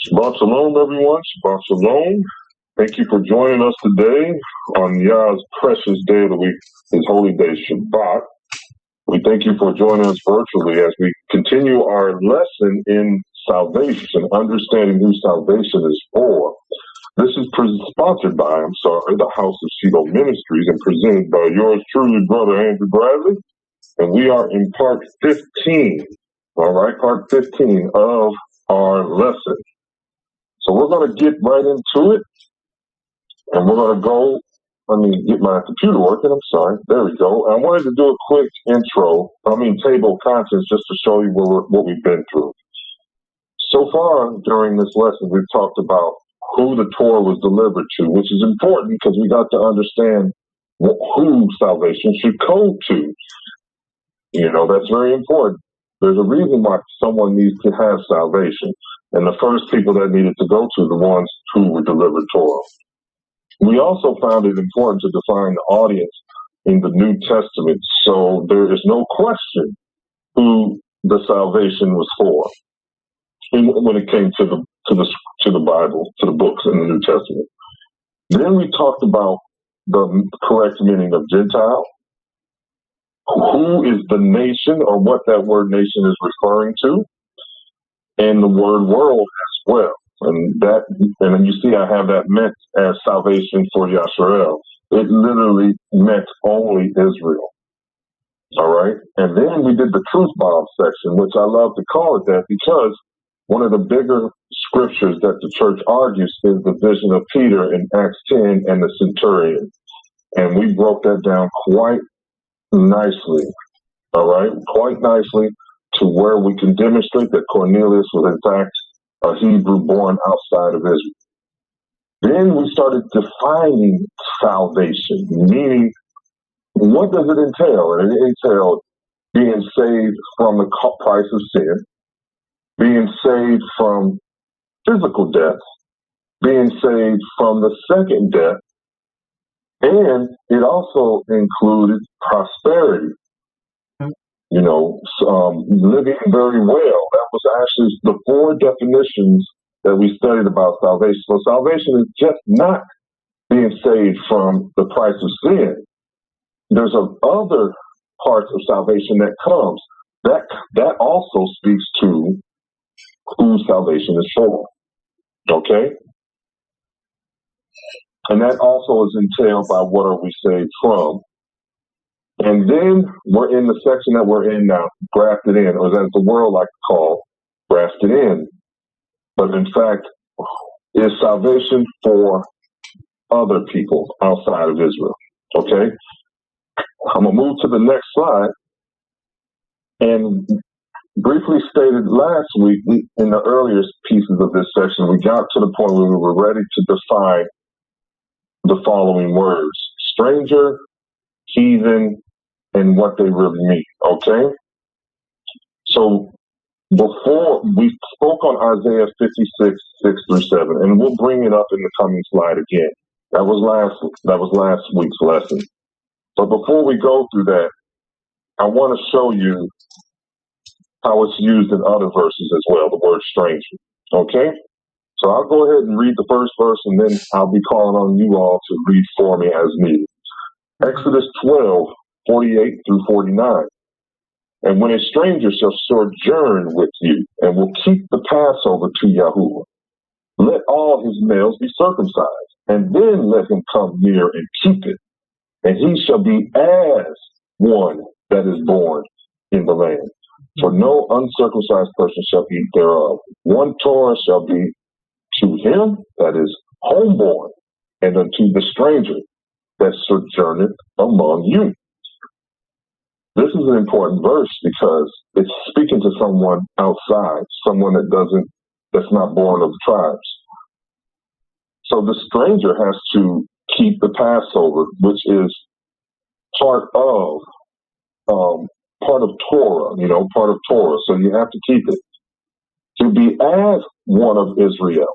Shabbat Shalom, everyone. Shabbat Shalom. Thank you for joining us today on Yah's precious day of the week, his holy day, Shabbat. We thank you for joining us virtually as we continue our lesson in salvation, understanding who salvation is for. This is sponsored by, the House of Shiloh Ministries and presented by yours truly, Brother Andrew Bradley. And we are in part 15, part 15 of our lesson. So we're going to get right into it, and we're going to get my computer working. I'm sorry. There we go. I wanted to do a quick table of contents, just to show you what we've been through. So far during this lesson, we've talked about who the Torah was delivered to, which is important because we got to understand who salvation should go to. That's very important. There's a reason why someone needs to have salvation. And the first people that needed to go to the ones who were delivered Torah. We also found it important to define the audience in the New Testament, so there is no question who the salvation was for when it came to the Bible, to the books in the New Testament. Then we talked about the correct meaning of Gentile, who is the nation or what that word nation is referring to, and the word world as well. And then you see I have that meant as salvation for Yasharel. It literally meant only Israel. All right? And then we did the truth bomb section, which I love to call it that because one of the bigger scriptures that the church argues is the vision of Peter in Acts 10 and the centurion. And we broke that down quite nicely. All right? Quite nicely to where we can demonstrate that Cornelius was in fact a Hebrew born outside of Israel. Then we started defining salvation, meaning what does it entail? And it entailed being saved from the price of sin, being saved from physical death, being saved from the second death, and it also included prosperity. Living very well. That was actually the four definitions that we studied about salvation. So salvation is just not being saved from the price of sin. There's other parts of salvation that comes. That also speaks to who salvation is for. Okay? And that also is entailed by what are we saved from. And then we're in the section that we're in now, grafted in, or as the world like to call, grafted in. But in fact, is salvation for other people outside of Israel. Okay? I'm going to move to the next slide. And briefly stated last week, in the earlier pieces of this section, we got to the point where we were ready to define the following words: stranger, heathen, and what they really mean, okay? So before we spoke on Isaiah 56, 6-7, and we'll bring it up in the coming slide again. That was last week's lesson. But before we go through that, I want to show you how it's used in other verses as well, the word stranger, okay? So I'll go ahead and read the first verse, and then I'll be calling on you all to read for me as needed. Exodus 12, 48-49. And when a stranger shall sojourn with you, and will keep the Passover to Yahuwah, let all his males be circumcised, and then let him come near and keep it. And he shall be as one that is born in the land. For no uncircumcised person shall eat thereof. One Torah shall be to him that is homeborn, and unto the stranger that sojourneth among you. This is an important verse because it's speaking to someone outside, someone that's not born of the tribes. So the stranger has to keep the Passover, which is part of Torah. So you have to keep it. To be as one of Israel,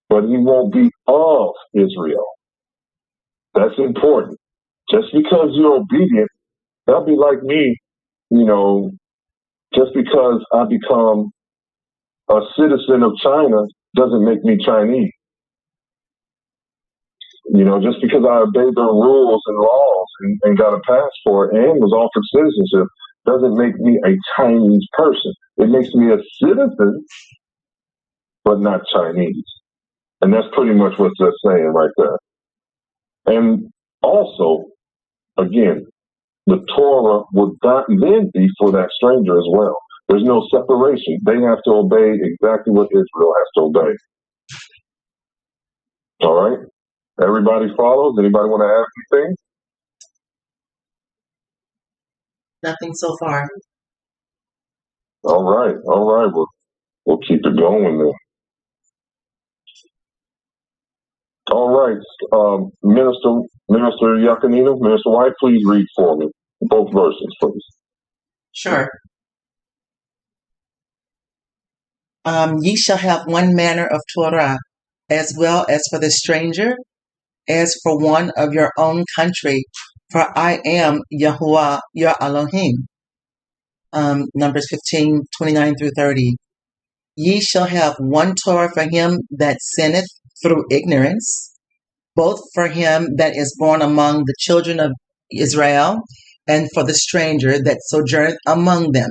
but he won't be of Israel. That's important. Just because you're obedient, that'll be like me, just because I become a citizen of China doesn't make me Chinese. Just because I obeyed their rules and laws and got a passport and was offered citizenship doesn't make me a Chinese person. It makes me a citizen, but not Chinese. And that's pretty much what they're saying right there. And also, again, the Torah would not then be for that stranger as well. There's no separation. They have to obey exactly what Israel has to obey. All right? Everybody follows? Anybody want to add anything? Nothing so far. All right. We'll keep it going then. All right. Minister Yakanina, Minister White, please read for me both verses, please. Sure. Ye shall have one manner of Torah, as well as for the stranger, as for one of your own country, for I am Yahuwah your Elohim. Numbers 15, 29 through 30. Ye shall have one Torah for him that sinneth through ignorance, both for him that is born among the children of Israel, and for the stranger that sojourneth among them.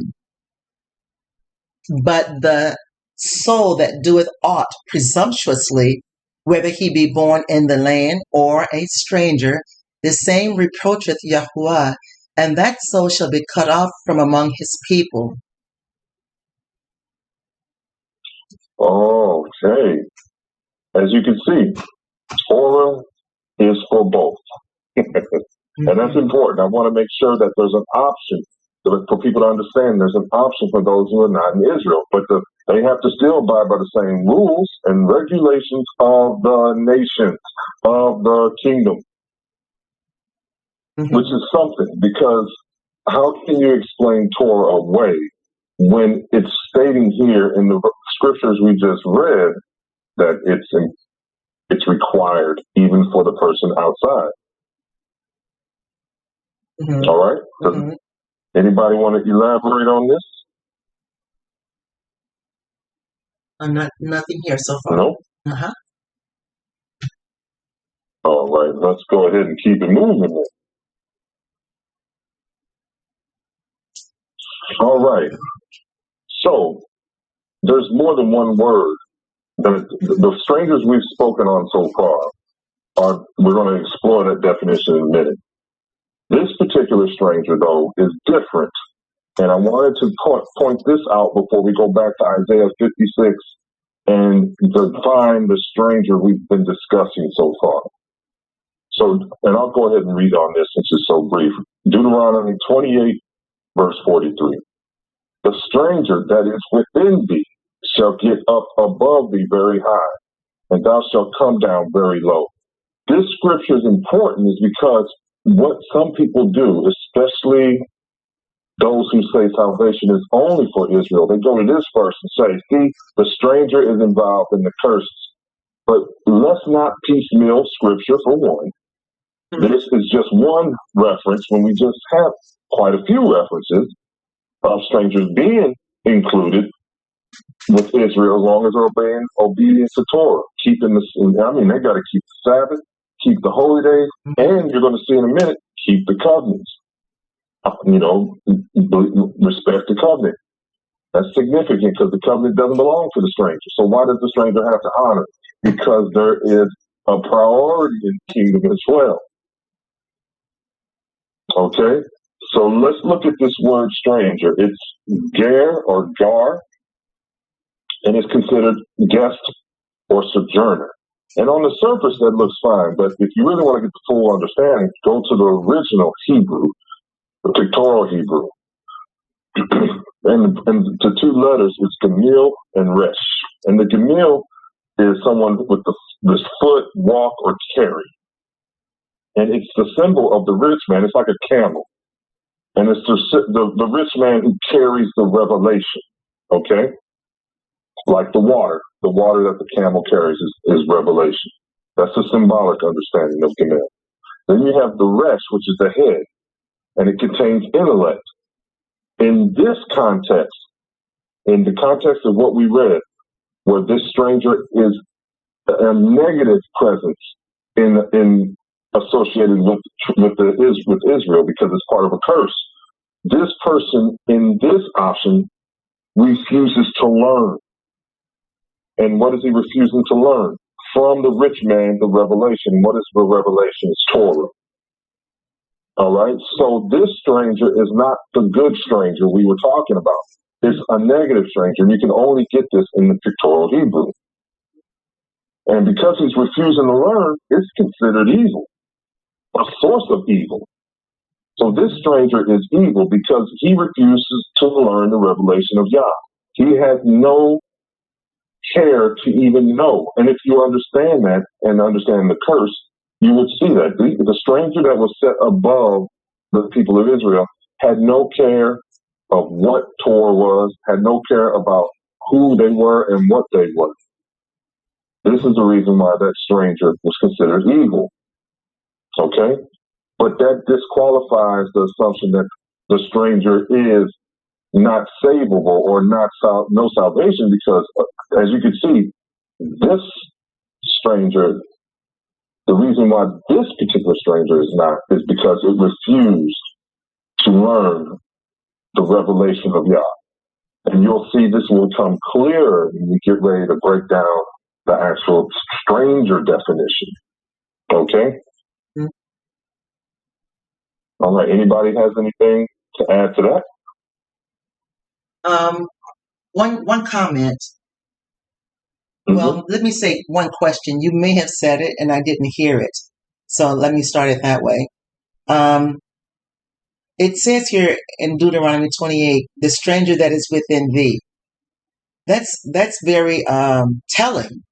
But the soul that doeth aught presumptuously, whether he be born in the land or a stranger, the same reproacheth Yahuwah, and that soul shall be cut off from among his people. Okay. As you can see, Torah is for both. And that's important. I want to make sure that there's an option for people to understand. There's an option for those who are not in Israel, but they have to still abide by the same rules and regulations of the nations, of the kingdom, which is something, because how can you explain Torah away when it's stating here in the scriptures we just read that it's required even for the person outside? All right? Anybody want to elaborate on this? Nothing here so far. No? Uh-huh. All right, let's go ahead and keep it moving then. All right. So, there's more than one word. The strangers we've spoken on so far, we're going to explore that definition in a minute. This particular stranger, though, is different. And I wanted to point this out before we go back to Isaiah 56 and define the stranger we've been discussing so far. So, and I'll go ahead and read on this since it's so brief. Deuteronomy 28, verse 43. The stranger that is within thee shall get up above thee very high, and thou shalt come down very low. This scripture is important is because what some people do, especially those who say salvation is only for Israel, they go to this verse and say, see, the stranger is involved in the curses. But let's not piecemeal scripture for one. This is just one reference when we just have quite a few references of strangers being included with Israel as long as they're obedient to Torah. They got to keep the Sabbath, keep the holy days, and you're going to see in a minute, keep the covenants. Respect the covenant. That's significant because the covenant doesn't belong to the stranger. So why does the stranger have to honor it? Because there is a priority in the kingdom as well. Okay? So let's look at this word stranger. It's ger or gar, and it's considered guest or sojourner. And on the surface, that looks fine. But if you really want to get the full understanding, go to the original Hebrew, the pictorial Hebrew. and the two letters is Gamil and Resh. And the Gamil is someone with this foot, walk, or carry. And it's the symbol of the rich man. It's like a camel. And it's the rich man who carries the revelation. Okay? Like the water. The water that the camel carries is revelation. That's a symbolic understanding of Gamil. Then you have the Resh, which is the head. And it contains intellect. In this context, in the context of what we read, where this stranger is a negative presence in associated with Israel because it's part of a curse. This person in this option refuses to learn. And what is he refusing to learn? From the rich man, the revelation. What is the revelation? It's Torah. All right. So this stranger is not the good stranger we were talking about. It's a negative stranger. You can only get this in the pictorial Hebrew. And because he's refusing to learn, it's considered evil, a source of evil. So this stranger is evil because he refuses to learn the revelation of Yah. He has no care to even know. And if you understand that and understand the curse, you would see that the stranger that was set above the people of Israel had no care of what Torah was, had no care about who they were and what they were. This is the reason why that stranger was considered evil. Okay? But that disqualifies the assumption that the stranger is not savable or no salvation, because as you can see, this stranger, the reason why this particular stranger is not is because it refused to learn the revelation of Yah. And you'll see this will become clearer when we get ready to break down the actual stranger definition. Okay? Mm-hmm. All right. Anybody has anything to add to that? One comment. Mm-hmm. Well, let me say one question. You may have said it and I didn't hear it. So let me start it that way. It says here in Deuteronomy 28, the stranger that is within thee. That's very telling.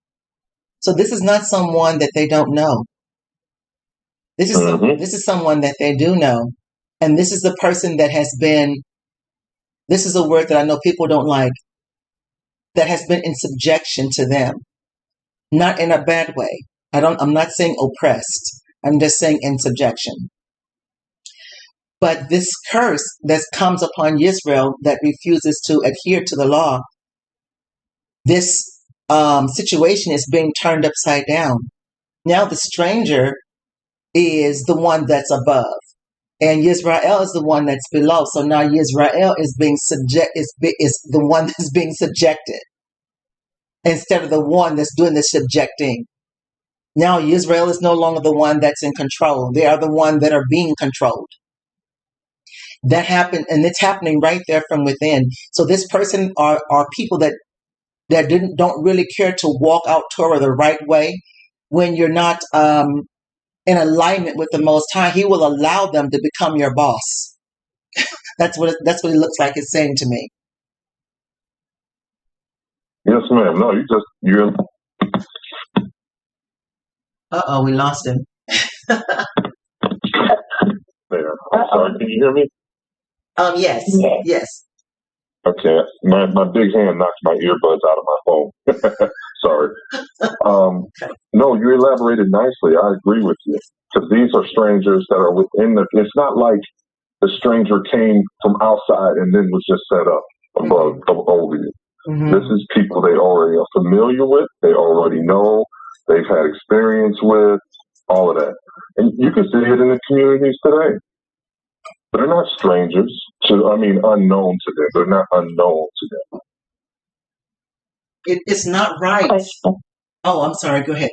So this is not someone that they don't know. This is someone that they do know. And this is the person that has been, this is a word that I know people don't like, that has been in subjection to them. Not in a bad way. I'm not saying oppressed. I'm just saying in subjection. But this curse that comes upon Israel that refuses to adhere to the law, this situation is being turned upside down. Now the stranger is the one that's above, and Yisrael is the one that's below. So now Yisrael is being is the one that's being subjected instead of the one that's doing the subjecting. Now Israel is no longer the one that's in control. They are the one that are being controlled. That happened, and it's happening right there from within. So this person are people that don't really care to walk out Torah the right way. When you're not in alignment with the Most High, He will allow them to become your boss. That's what it looks like it's saying to me. Yes, ma'am. No, you're. We lost him. There. I'm sorry. Can you hear me? Yes. Yes. Okay. My big hand knocked my earbuds out of my phone. Sorry. No, you elaborated nicely. I agree with you. Because these are strangers that are within it's not like the stranger came from outside and then was just set up above, over you. Mm-hmm. This is people they already are familiar with. They already know. They've had experience with all of that. And you can see it in the communities today. They're not strangers unknown to them. They're not unknown to them. It's not right. Oh, I'm sorry. Go ahead.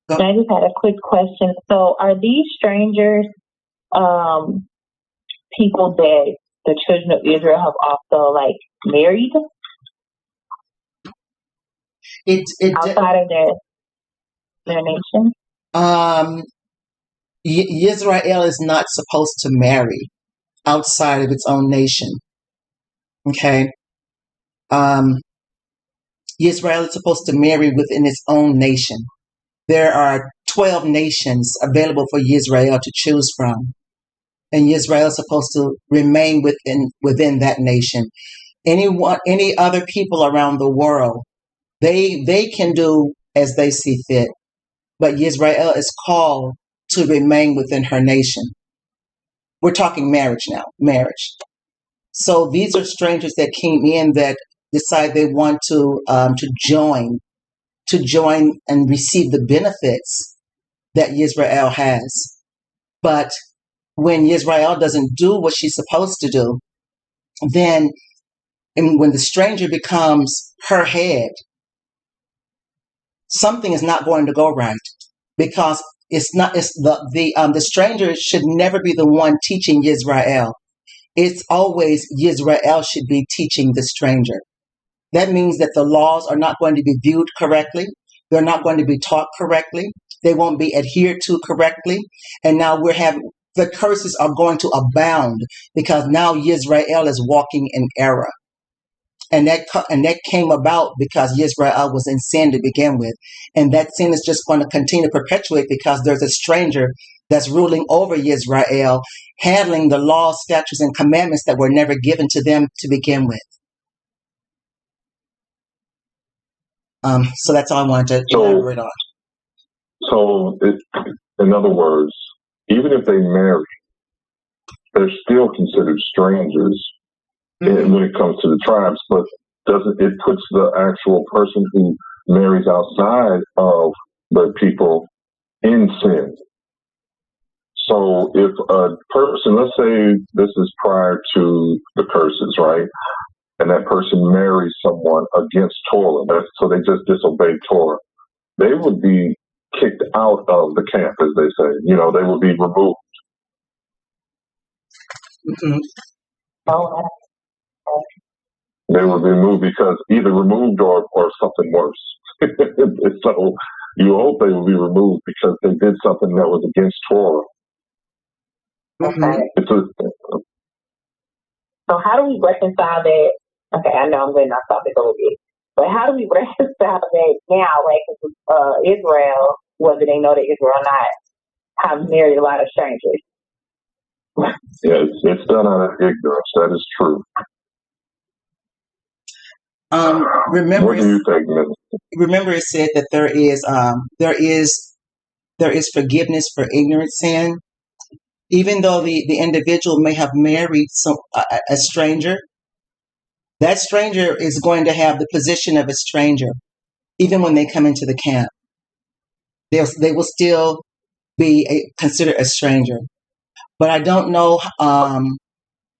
I just had a quick question. So are these strangers people that the children of Israel have also married? Outside of their nation? Israel is not supposed to marry outside of its own nation. Okay? Israel is supposed to marry within its own nation. There are 12 nations available for Israel to choose from. And Israel is supposed to remain within that nation. Any other people around the world, they can do as they see fit. But Israel is called to remain within her nation. We're talking marriage now, marriage. So these are strangers that came in that decide they want to join and receive the benefits that Israel has. But when Israel doesn't do what she's supposed to do, then and when the stranger becomes her head, something is not going to go right, because it's the stranger should never be the one teaching Israel. It's always Israel should be teaching the stranger. That means that the laws are not going to be viewed correctly. They're not going to be taught correctly. They won't be adhered to correctly. And now the curses are going to abound, because now Israel is walking in error. And that came about because Israel was in sin to begin with. And that sin is just going to continue to perpetuate, because there's a stranger that's ruling over Israel, handling the laws, statutes, and commandments that were never given to them to begin with. So that's all I wanted to elaborate on. So, in other words, even if they marry, they're still considered strangers when it comes to the tribes. But it puts the actual person who marries outside of the people in sin. So if a person, let's say this is prior to the curses, right? And that person marries someone against Torah, so they just disobeyed Torah, they would be kicked out of the camp, as they say. They would be removed. Mm-hmm. They would be removed, because either removed or something worse. So you hope they will be removed because they did something that was against Torah. Okay. So how do we reconcile that? Okay, I know I'm getting off topic a little bit, but how do we reconcile that now? Like Israel, whether they know that Israel or not, have married a lot of strangers. Yeah, it's done out of ignorance. That is true. Remember, what do you think, Ms.? Remember, it said that there is forgiveness for ignorant sin. Even though the individual may have married a stranger, that stranger is going to have the position of a stranger, even when they come into the camp. They will still be considered a stranger. But I don't know. I'm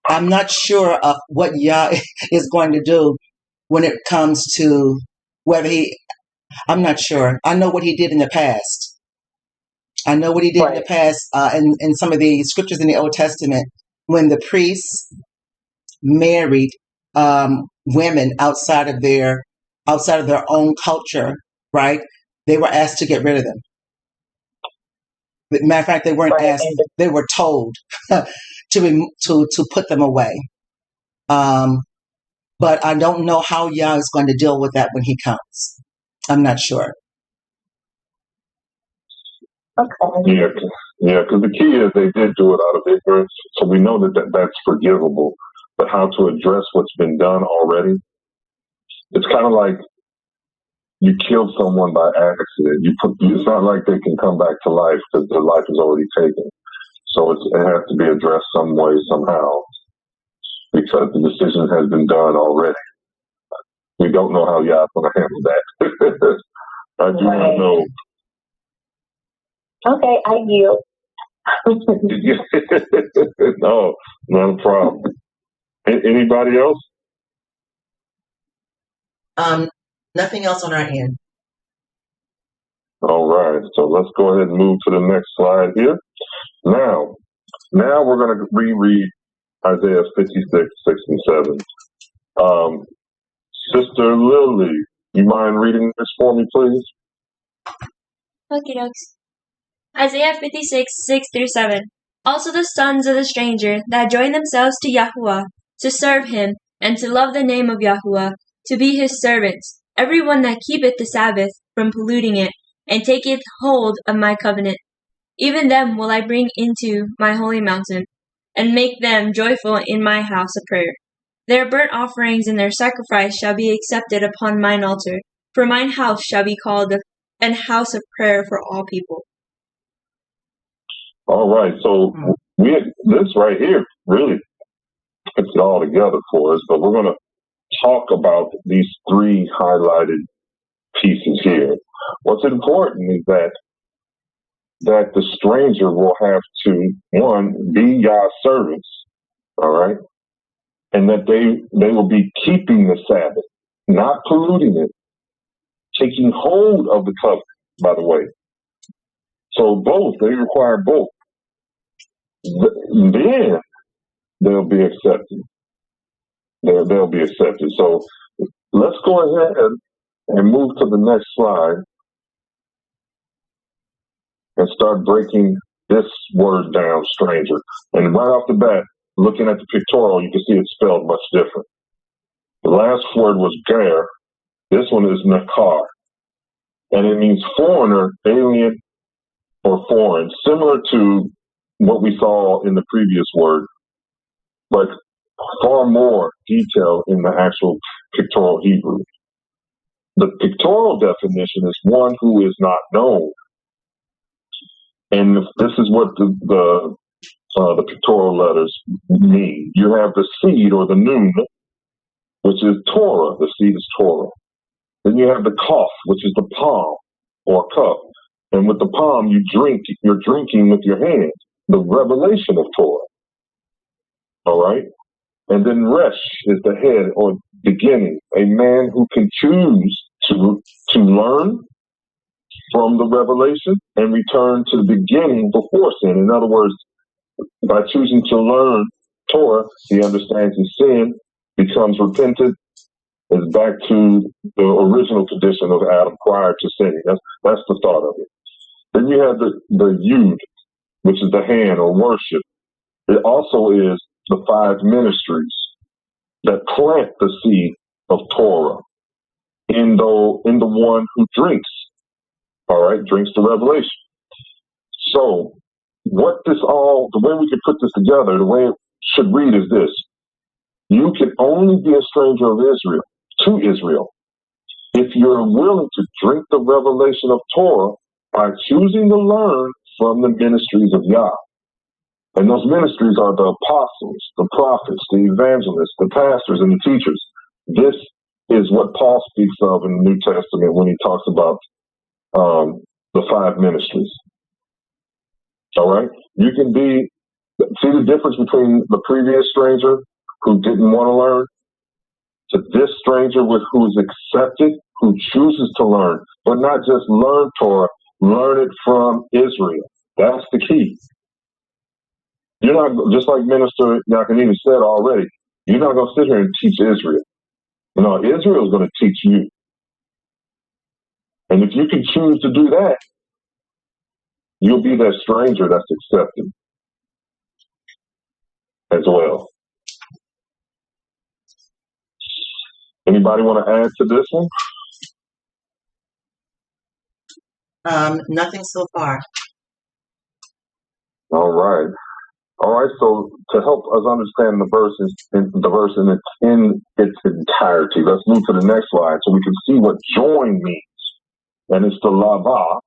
not sure of what Yah is going to do when it comes to whether I'm not sure. I know what he did in the past. In the past, in some of the scriptures in the Old Testament, when the priests married women outside of their own culture, right? They were asked to get rid of them. Matter of fact, they weren't asked; they were told to put them away. But I don't know how Yah is going to deal with that when he comes. I'm not sure. Okay. Yeah, because the key is they did do it out of ignorance, so we know that's forgivable. But how to address what's been done already? It's kind of like you killed someone by accident. It's not like they can come back to life because their life is already taken. So it has to be addressed some way, somehow, because the decision has been done already. We don't know how Yah's going to handle that. I do not know. Okay, I yield. No, not a problem. Anybody else? Nothing else on our end. All right, so let's go ahead and move to the next slide here. Now we're going to reread Isaiah 56, 6, and 7. Sister Lily, you mind reading this for me, please? Okie dokes. Isaiah 56, 6 through 7. Also the sons of the stranger that join themselves to Yahuwah, to serve him, and to love the name of Yahuwah, to be his servants, every one that keepeth the Sabbath from polluting it, and taketh hold of my covenant. Even them will I bring into my holy mountain, and make them joyful in my house of prayer. Their burnt offerings and their sacrifice shall be accepted upon mine altar, for mine house shall be called an house of prayer for all people. All right, so this right here really puts it all together for us, but we're going to talk about these three highlighted pieces here. What's important is that the stranger will have to, one, be Yah's servants, all right, and that they will be keeping the Sabbath, not polluting it, taking hold of the covenant, by the way. So both, they require both. Then they'll be accepted. They'll be accepted. So let's go ahead and move to the next slide and start breaking this word down, stranger. And right off the bat, looking at the pictorial, you can see it's spelled much different. The last word was ger. This one is nakar. And it means foreigner, alien, or foreign, similar to what we saw in the previous word, but far more detail in the actual pictorial Hebrew. The pictorial definition is one who is not known. And this is what the pictorial letters mean. You have the seed, or the nun, which is Torah. The seed is Torah. Then you have the kaf, which is the palm or cup. And with the palm, you're drinking with your hands the revelation of Torah. All right? And then resh is the head or beginning, a man who can choose to learn from the revelation and return to the beginning before sin. In other words, by choosing to learn Torah, he understands his sin, becomes repentant, is back to the original condition of Adam prior to sinning. That's the start of it. Then you have the yud, which is the hand or worship. It also is the 5 ministries that plant the seed of Torah in the one who drinks. All right, drinks the revelation. So the way we could put this together, the way it should read is this. You can only be a stranger to Israel if you're willing to drink the revelation of Torah by choosing to learn from the ministries of Yah. And those ministries are the apostles, the prophets, the evangelists, the pastors, and the teachers. This is what Paul speaks of in the New Testament when he talks about the 5 ministries. All right? You can see the difference between the previous stranger who didn't want to learn to this stranger who is accepted, who chooses to learn, but not just learn Torah, learn it from Israel. That's the key. You're not, just like Minister Yakanina said already, you're not going to sit here and teach Israel. No, Israel is going to teach you. And if you can choose to do that, you'll be that stranger that's accepted as well. Anybody want to add to this one? Nothing so far. All right. So to help us understand the verse in its entirety, let's move to the next slide so we can see what join means. And it's the lava,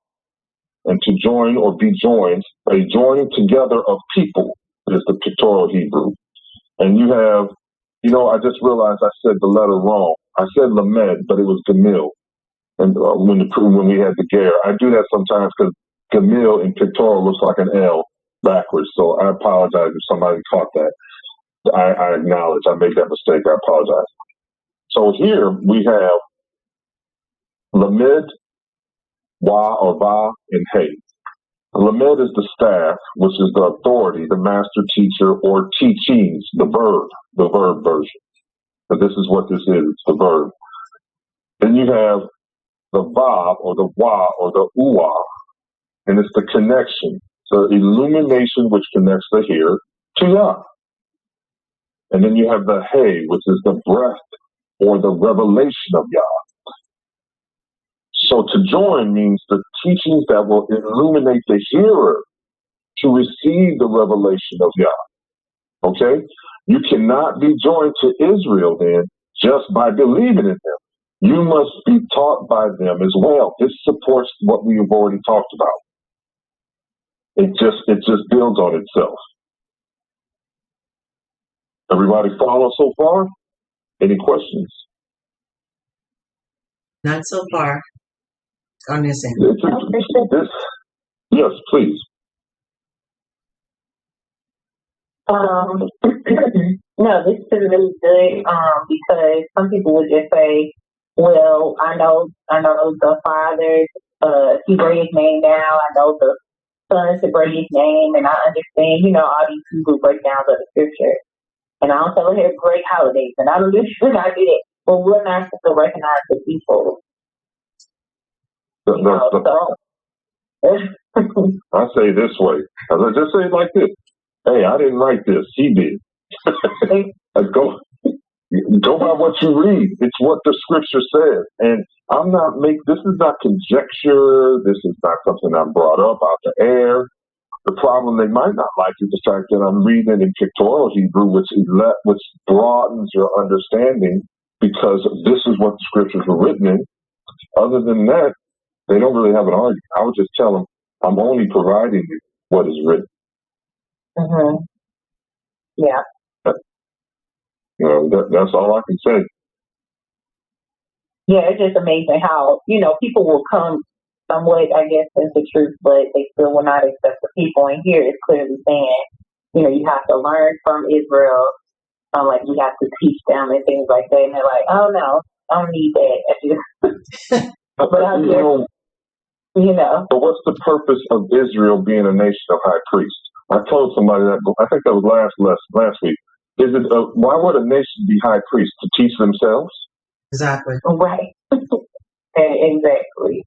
and to join or be joined, a joining together of people is the pictorial Hebrew. And you have, I just realized I said the letter wrong. I said lamed, but it was gamil. And when we had the ger, I do that sometimes because gamil in pictorial looks like an L backwards. So I apologize if somebody caught that. I acknowledge I made that mistake. I apologize. So here we have lamed, wa or va, and hey. Lamed is the staff, which is the authority, the master teacher, or teachings, the verb version. But this is what this is, it's the verb. Then you have the vav, or the wa, or the uwa, and it's the connection, the illumination which connects the here to Yah. And then you have the hey, which is the breath, or the revelation of Yah. So to join means the teachings that will illuminate the hearer to receive the revelation of Yah. Okay? You cannot be joined to Israel then just by believing in them. You must be taught by them as well. This supports what we have already talked about. It just builds on itself. Everybody follow so far? Any questions? None so far on this end. Yes, please. No, this is really good. Because some people would just say, "Well, I know the father, he wrote his name down. I know the son to write his name, and I understand, all these Hebrew breakdowns of the scripture. And I also have great holidays, and I don't do should I do it, but we're not supposed to recognize the people." I say it this way. I just say it like this. Hey, I didn't write this. He did. Go by what you read. It's what the scripture says. And this is not conjecture. This is not something I brought up out the air. The problem they might not like is the fact that I'm reading in pictorial Hebrew, which broadens your understanding because this is what the scriptures were written in. Other than that, they don't really have an argument. I would just tell them, I'm only providing you what is written. Mm-hmm. Yeah. That's all I can say. Yeah, it's just amazing how, people will come somewhat, I guess, into truth, but they still will not accept the people. And here it's clearly saying, you have to learn from Israel. Like you have to teach them and things like that. And they're like, oh no, I don't need that. But what's the purpose of Israel being a nation of high priests? I told somebody that, I think that was last week. Why would a nation be high priests? To teach themselves? Exactly. Right. Exactly.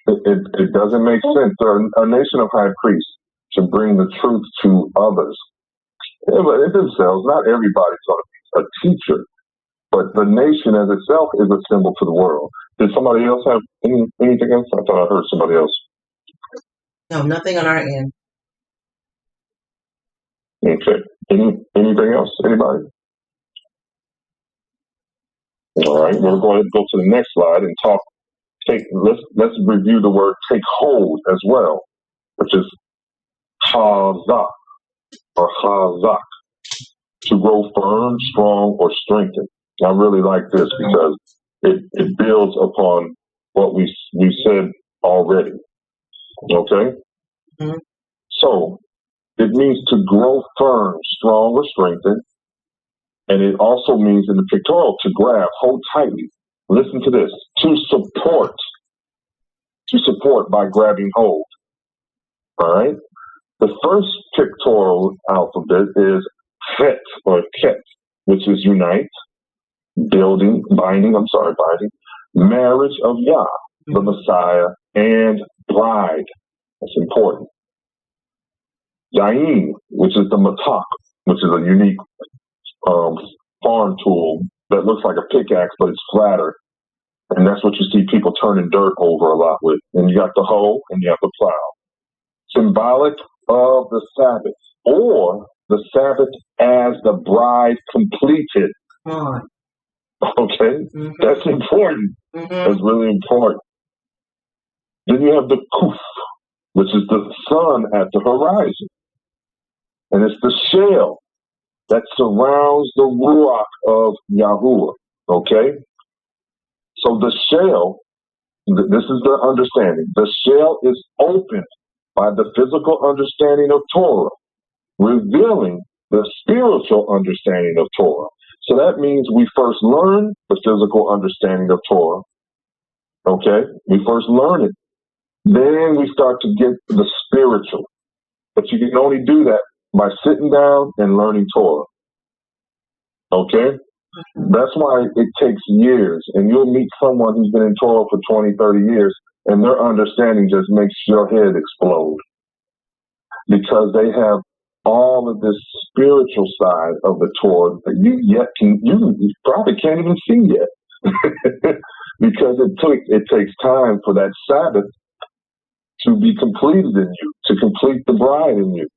It doesn't make sense. A nation of high priests to bring the truth to others. But themselves, not everybody's going to be a teacher, but the nation as itself is a symbol to the world. Did somebody else have anything else? I thought I heard somebody else. No, nothing on our end. Okay. Anything else? Anybody? All right. We'll go ahead and go to the next slide and talk. Let's review the word take hold as well, which is chazak or chazak, to grow firm, strong, or strengthen. I really like this because it builds upon what we said already. Okay? Mm-hmm. So it means to grow firm, strong, or strengthen. And it also means in the pictorial to grab, hold tightly. Listen to this. To support by grabbing hold. All right? The first pictorial alphabet is het or ket, which is unite, binding, marriage of Yah, the Messiah, and bride. That's important. Yain, which is the matak, which is a unique farm tool that looks like a pickaxe, but it's flatter. And that's what you see people turning dirt over a lot with. And you got the hoe and you have the plow. Symbolic of the Sabbath, or the Sabbath as the bride completed. Okay? Mm-hmm. That's important. Mm-hmm. That's really important. Then you have the kuf, which is the sun at the horizon. And it's the shell that surrounds the ruach of Yahuwah. Okay? So the shell, this is the understanding. The shell is opened by the physical understanding of Torah, revealing the spiritual understanding of Torah. So that means we first learn the physical understanding of Torah. Okay? We first learn it. Then we start to get the spiritual. But you can only do that by sitting down and learning Torah. Okay? That's why it takes years. And you'll meet someone who's been in Torah for 20, 30 years, and their understanding just makes your head explode. Because they have all of this spiritual side of the Torah that you probably can't even see yet. Because it takes time for that Sabbath to be completed in you, to complete the bride in you,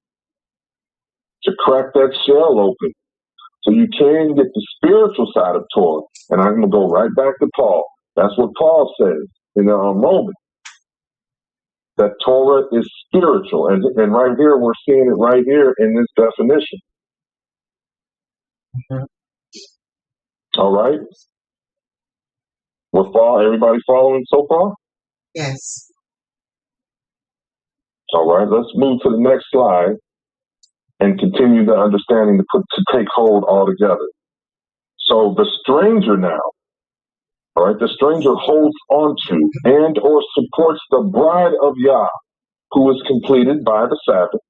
to crack that shell open. So you can get the spiritual side of Torah. And I'm going to go right back to Paul. That's what Paul says in Romans. That Torah is spiritual. And right here, we're seeing it right here in this definition. Mm-hmm. All right. Everybody following so far? Yes. All right. Let's move to the next slide and continue the understanding to take hold all together. So the stranger now, all right, the stranger holds onto and or supports the bride of Yah, who is completed by the Sabbath,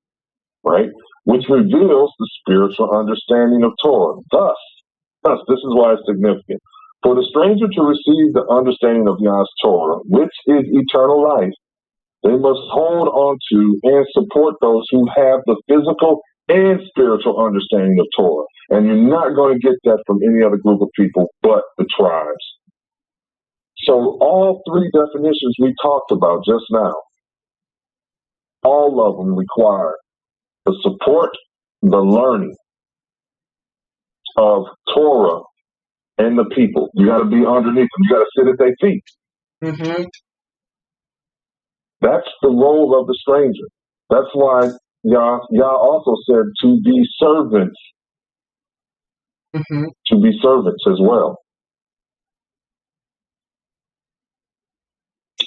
right, which reveals the spiritual understanding of Torah. Thus, this is why it's significant. For the stranger to receive the understanding of Yah's Torah, which is eternal life, they must hold on to and support those who have the physical and spiritual understanding of Torah. And you're not going to get that from any other group of people but the tribes. So all three definitions we talked about just now, all of them require the support, the learning of Torah and the people. You got to be underneath them. You got to sit at their feet. Mm-hmm. That's the role of the stranger. That's why Yah also said to be servants. Mm-hmm. To be servants as well.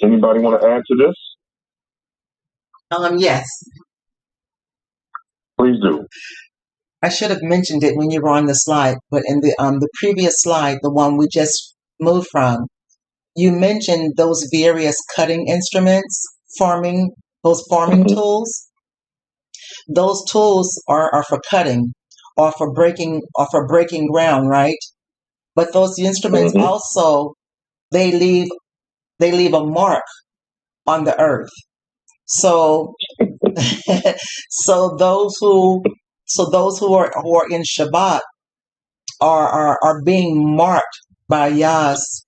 Anybody want to add to this? Yes. Please do. I should have mentioned it when you were on the slide, but in the previous slide, the one we just moved from, you mentioned those various cutting instruments, those farming Mm-hmm. tools. Those tools are for cutting or for breaking ground, right? But those instruments Mm-hmm. also they leave a mark on the earth. So so those who are in Shabbat are being marked by Yah's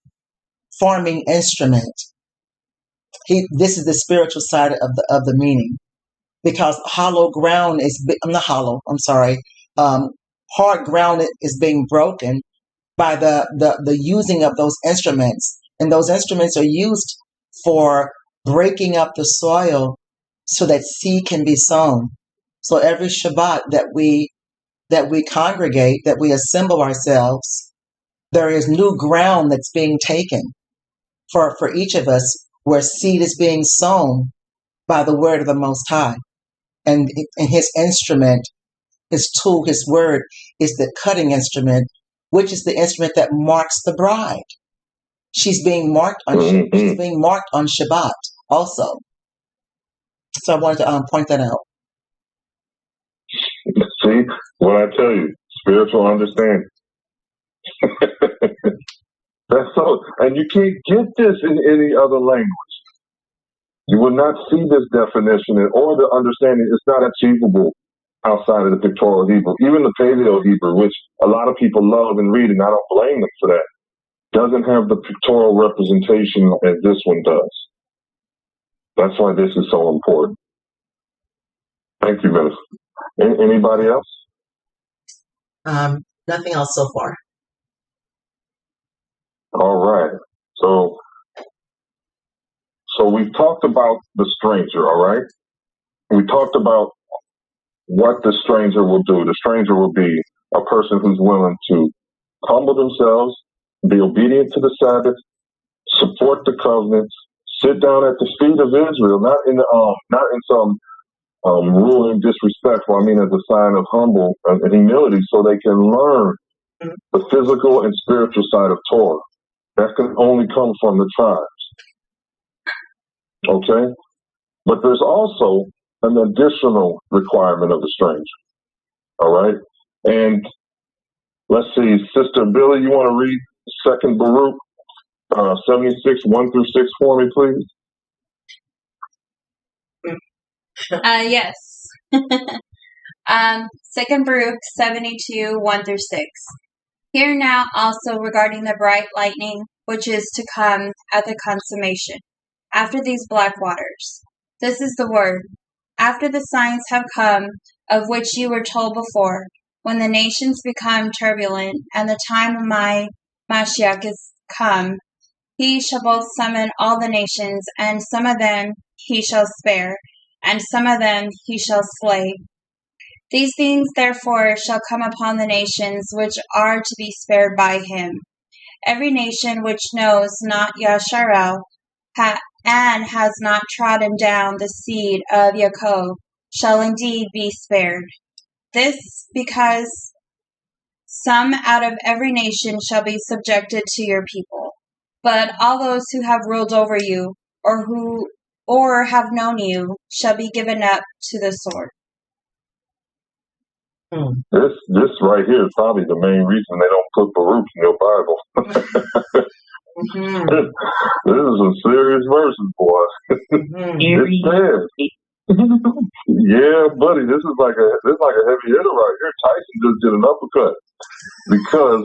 farming instrument. This is the spiritual side of the meaning, because hollow ground is not hollow. I'm sorry. Hard ground is being broken by the using of those instruments, and those instruments are used for breaking up the soil so that seed can be sown. So every Shabbat that we congregate, that we assemble ourselves, there is new ground that's being taken for each of us, where seed is being sown by the word of the Most High. And his instrument, his tool, his word is the cutting instrument, which is the instrument that marks the bride. She's being marked on Shabbat also. So I wanted to point that out. See what I tell you? Spiritual understanding. That's so, and you can't get this in any other language. You will not see this definition or the understanding. It's not achievable outside of the pictorial Hebrew. Even the Paleo Hebrew, which a lot of people love and read, and I don't blame them for that, doesn't have the pictorial representation as this one does. That's why this is so important. Thank you, Minister. Anybody else? Nothing else so far. All right. So we've talked about the stranger, all right? We talked about what the stranger will do. The stranger will be a person who's willing to humble themselves, be obedient to the Sabbath, support the covenants, sit down at the feet of Israel, not in some ruling disrespectful. I mean, as a sign of humble and humility, so they can learn the physical and spiritual side of Torah. That can only come from the tribes. Okay? But there's also an additional requirement of the stranger. All right? And let's see, Sister Billy, you want to read 2nd Baruch 76, 1 through 6 for me, please? Yes. 2nd Baruch 72, 1 through 6. Hear now also regarding the bright lightning, which is to come at the consummation, after these black waters. This is the word. After the signs have come, of which you were told before, when the nations become turbulent, and the time of my Mashiach is come, he shall both summon all the nations, and some of them he shall spare, and some of them he shall slay. These things therefore shall come upon the nations which are to be spared by him, Every nation which knows not Yasharel and has not trodden down the seed of Yaakov shall indeed be spared. This because some out of every nation shall be subjected to your people. But all those who have ruled over you, or have known you, shall be given up to the sword. This right here is probably the main reason they don't put Baruch in your Bible. This is some serious verses, boy. It says, yeah, buddy, this is like a heavy hitter right here. Tyson just did an uppercut because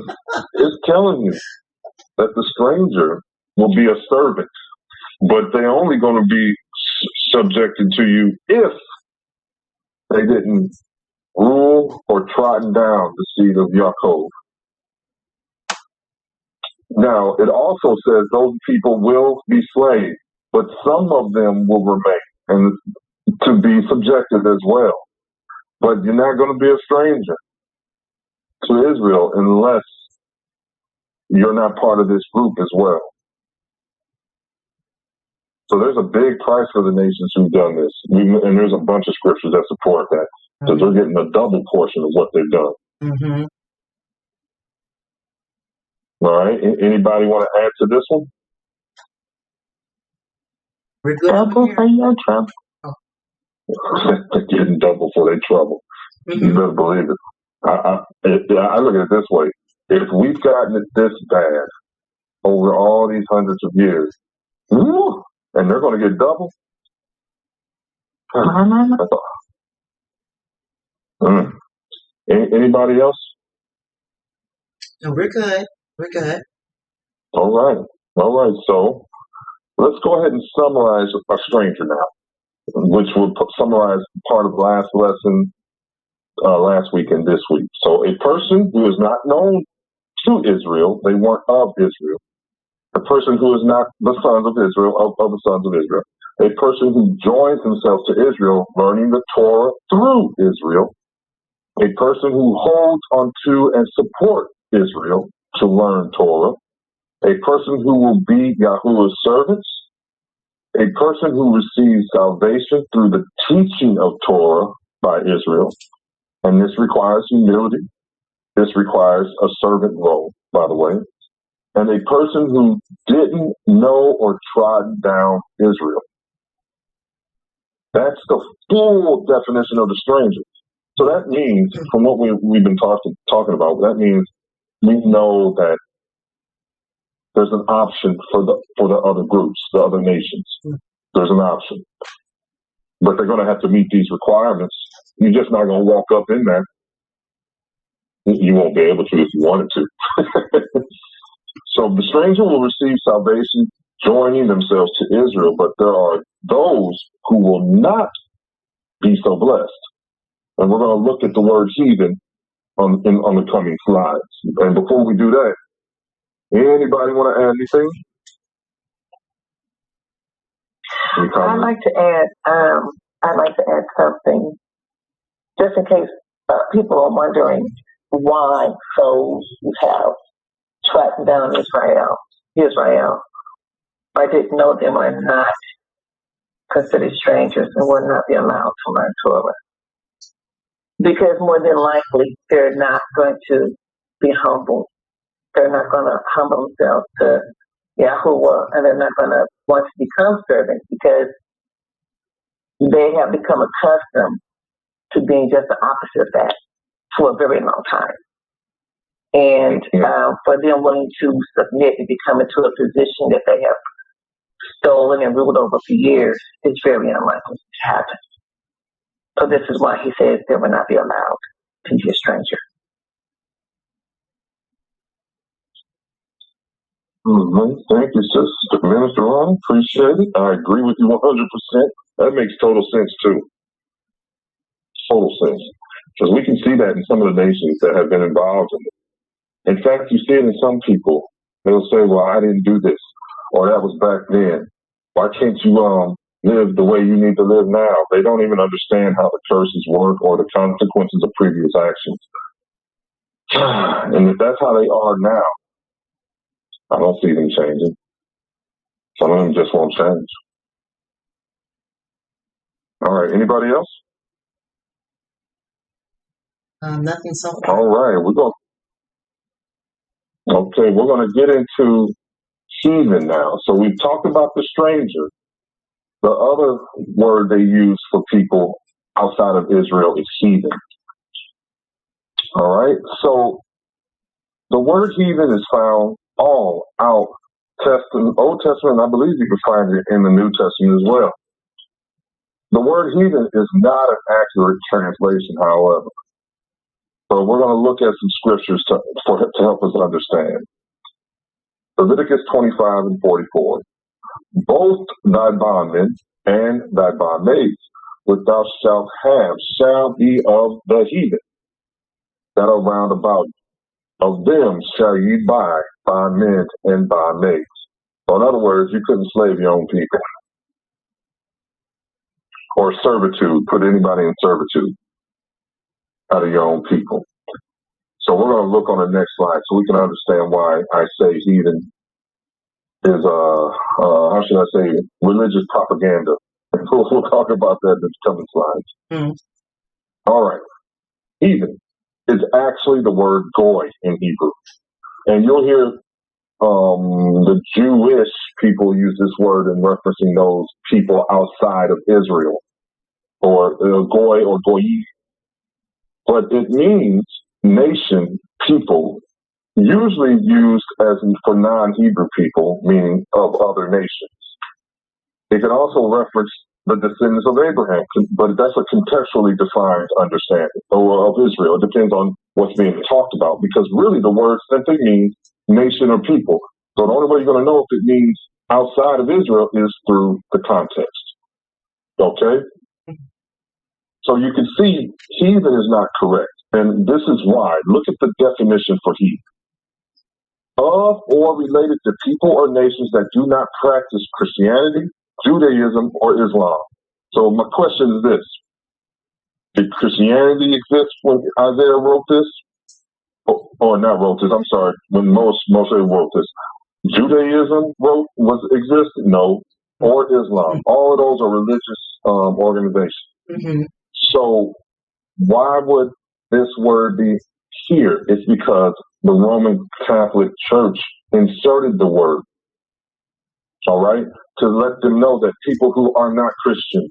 it's telling you that the stranger will be a servant, but they're only going to be subjected to you if they didn't rule or trodden down the seed of Yaakov. Now, it also says those people will be slaves, but some of them will remain and to be subjected as well. But you're not going to be a stranger to Israel unless you're not part of this group as well. So there's a big price for the nations who've done this. And there's a bunch of scriptures that support that. So they're getting a double portion of what they've done. All right. Anybody want to add to this one? We're good. Double for your trouble. They're getting double for their trouble. You better believe it. I look at it this way. If we've gotten it this bad over all these hundreds of years, and they're going to get double, Anybody else? No, we're good. We're good. All right. So let's go ahead and summarize a stranger now, which will summarize part of last lesson, last week and this week. So a person who is not known to Israel, they weren't of Israel. A person who is not the sons of Israel, of the sons of Israel. A person who joins himself to Israel, learning the Torah through Israel. A person who holds onto and supports Israel to learn Torah. A person who will be Yahuwah's servants. A person who receives salvation through the teaching of Torah by Israel. And this requires humility. This requires a servant role, by the way. And a person who didn't know or trod down Israel. That's the full definition of the stranger. So that means, from what we've been talking about, that means we know that there's an option for the other groups, the other nations. There's an option. But they're going to have to meet these requirements. You're just not going to walk up in there. You won't be able to if you wanted to. So the stranger will receive salvation joining themselves to Israel, but there are those who will not be so blessed. And we're going to look at the word heathen on the coming slides. And before we do that, anybody want to add anything? I'd like to add something, just in case people are wondering why those who have tracked down Israel, I didn't know them are not considered strangers and will not be allowed to learn Torah. Because more than likely, they're not going to be humble. They're not going to humble themselves to Yahuwah, and they're not going to want to become servants because they have become accustomed to being just the opposite of that for a very long time. And for them willing to submit and become into a position that they have stolen and ruled over for years is very unlikely to happen. So this is why he says they will not be allowed to be a stranger. Thank you, Sister Minister Ron. Appreciate it. I agree with you 100%. That makes total sense, too. Total sense. Because we can see that in some of the nations that have been involved in it. In fact, you see it in some people. They'll say, well, I didn't do this, or that was back then. Why can't you live the way you need to live now? They don't even understand how the curses work or the consequences of previous actions. And if that's how they are now, I don't see them changing. Some of them just won't change. All right. Anybody else? Nothing so far. All right. We're going to get into heathen now. So we've talked about the stranger. The other word they use for people outside of Israel is heathen. All right. So the word heathen is found all out Old Testament. I believe you can find it in the New Testament as well. The word heathen is not an accurate translation, however. So we're going to look at some scriptures to help us understand. Leviticus 25 and 44. Both thy bondmen and thy bondmaids, which thou shalt have, shall be of the heathen that are round about you. Of them shall ye buy bondmen and bondmaids. So in other words, you couldn't slave your own people. Or servitude, put anybody in servitude out of your own people. So we're going to look on the next slide so we can understand why I say heathen is, how should I say, religious propaganda. We'll talk about that in the coming slides. Mm. All right. Heathen is actually the word goy in Hebrew. And you'll hear the Jewish people use this word in referencing those people outside of Israel, or goy or goyi. But it means nation, people, usually used as for non-Hebrew people, meaning of other nations. It can also reference the descendants of Abraham, but that's a contextually defined understanding of Israel. It depends on what's being talked about, because really the word simply means nation or people. So the only way you're going to know if it means outside of Israel is through the context. Okay? So you can see heathen is not correct. And this is why. Look at the definition for heathen. Of or related to people or nations that do not practice Christianity, Judaism, or Islam. So my question is this. Did Christianity exist when Isaiah wrote this? Or not wrote this, I'm sorry, when Moshe wrote this. Judaism exist? No. Or Islam. All of those are religious organizations. Mm-hmm. So why would this word be here? It's because the Roman Catholic Church inserted the word, all right, to let them know that people who are not Christian.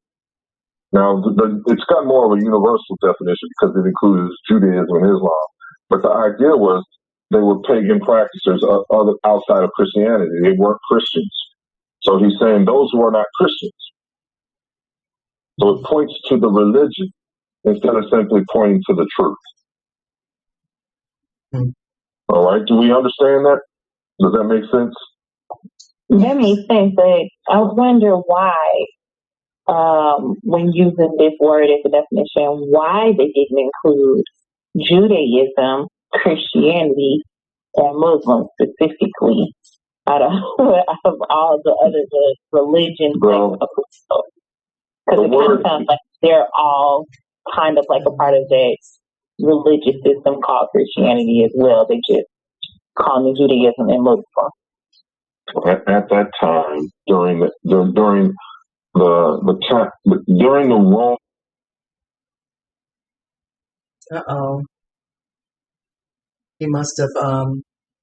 Now, it's got more of a universal definition because it includes Judaism and Islam. But the idea was they were pagan practitioners outside of Christianity. They weren't Christians. So he's saying those who are not Christians. So it points to the religion instead of simply pointing to the truth. Mm. All right. Do we understand that? Does that make sense? That makes sense, but I wonder why, when using this word as a definition, why they didn't include Judaism, Christianity, and Muslims specifically out of all the other religions. Because it kind of sounds like they're all kind of like a part of that religious system called Christianity as well. They just call them Judaism and Muslim. At that time, during the Rome. Uh-oh. He must have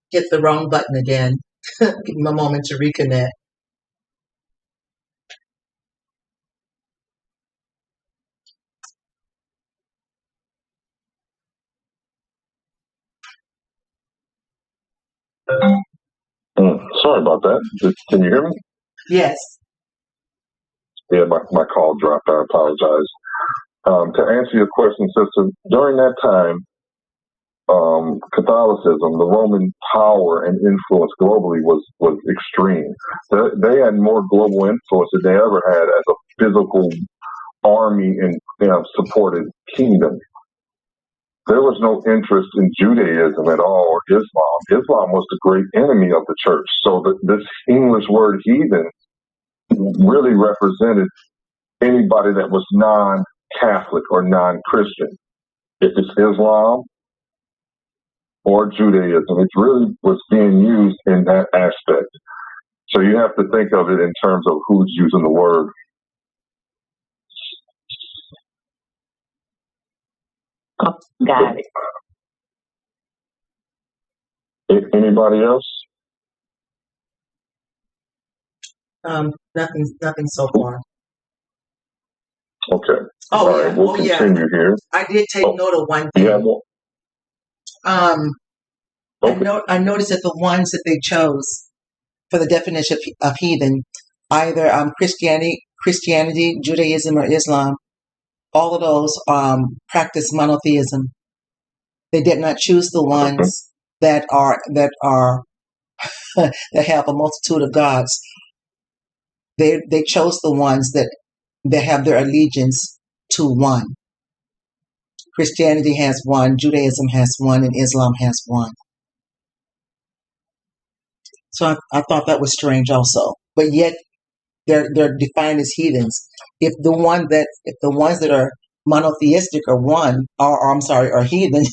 hit the wrong button again. Give him a moment to reconnect. Sorry about that. Can you hear me? Yes. Yeah, my call dropped. I apologize. To answer your question, sister, during that time, Catholicism, the Roman power and influence globally was extreme. They had more global influence than they ever had as a physical army and supported kingdom. There was no interest in Judaism at all, or Islam. Islam was the great enemy of the church. So this English word heathen really represented anybody that was non-Catholic or non-Christian. If it's Islam, or Judaism. It really was being used in that aspect. So you have to think of it in terms of who's using the word. Oh, got it. Anybody else? Nothing so far. Okay. Oh, all yeah. right, we'll continue here. I did take note of one thing. Yeah. Well, okay. I noticed that the ones that they chose for the definition of heathen, either Christianity, Judaism, or Islam, all of those practice monotheism. They did not choose the ones that have a multitude of gods. They chose the ones that have their allegiance to one. Christianity has one, Judaism has one, and Islam has one. So I thought that was strange also. But yet they're defined as heathens. If the ones that are monotheistic are one, are heathen,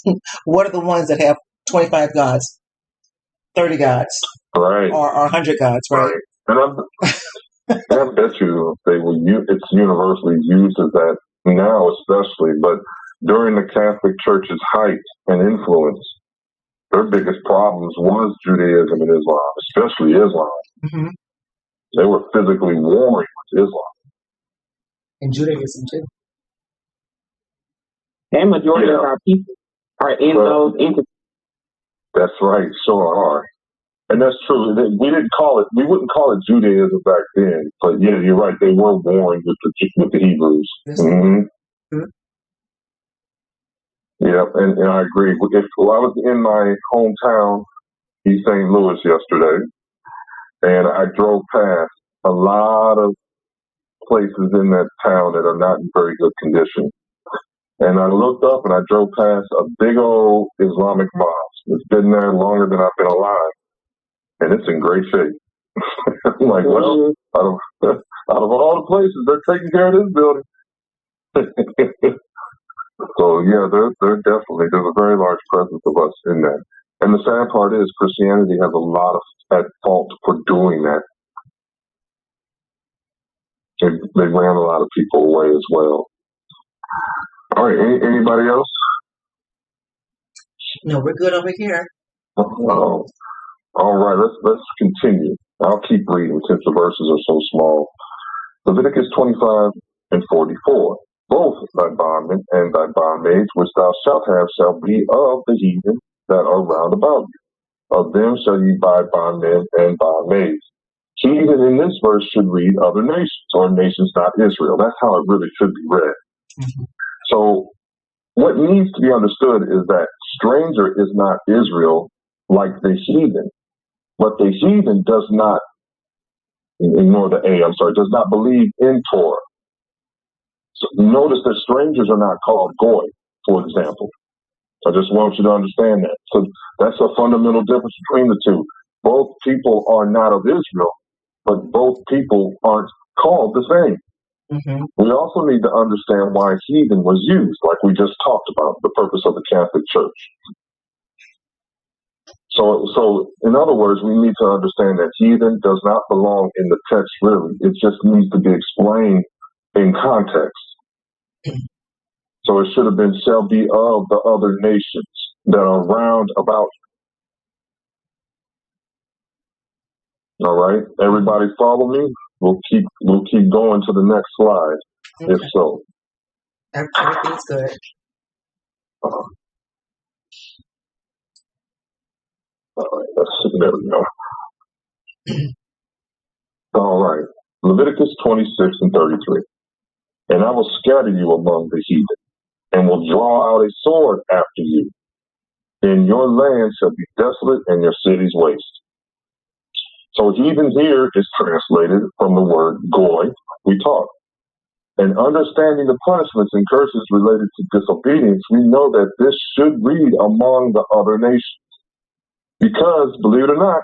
what are the ones that have 25 gods, 30 gods, right, or 100 gods, right? And I bet you it's universally used as that now, especially. But during the Catholic Church's height and influence, their biggest problems was Judaism and Islam, especially Islam. Mm-hmm. They were physically warring with Islam. And Judaism, too. And majority of our people are in those entities. That's right, sure are. And that's true. We wouldn't call it Judaism back then. But yeah, you're right. They were warring with the Hebrews. Mm-hmm. Mm-hmm. Yeah, and I agree. I was in my hometown, East St. Louis, yesterday, and I drove past a lot of places in that town that are not in very good condition. And I looked up and I drove past a big old Islamic mosque. It's been there longer than I've been alive. And it's in great shape. I'm like, well, out of all the places, they're taking care of this building. So yeah, there's a very large presence of us in that. And the sad part is Christianity has a lot at fault for doing that. They ran a lot of people away as well. All right, anybody else? No, we're good over here. All right, let's continue. I'll keep reading since the verses are so small. Leviticus 25 and 44. Both thy bondmen and thy bondmaids which thou shalt have shall be of the heathen that are round about you. Of them shall ye buy bondmen and bondmaids. Heathen in this verse should read other nations, or nations not Israel. That's how it really should be read. Mm-hmm. So what needs to be understood is that stranger is not Israel like the heathen. But the heathen does not, ignore the A, does not believe in Torah. So notice that strangers are not called goy, for example. I just want you to understand that. So that's a fundamental difference between the two. Both people are not of Israel, but both people aren't called the same. Mm-hmm. We also need to understand why heathen was used, like we just talked about, the purpose of the Catholic Church. So in other words, we need to understand that heathen does not belong in the text really. It just needs to be explained in context. So it should have been shall be of the other nations that are round about you. All right, everybody follow me? We'll keep going to the next slide, okay. If so. Everything's good. All right, there we go. All right, Leviticus 26 and 33. And I will scatter you among the heathen, and will draw out a sword after you. And your land shall be desolate, and your cities waste. So heathen here is translated from the word goy, we taught. And understanding the punishments and curses related to disobedience, we know that this should read among the other nations. Because, believe it or not,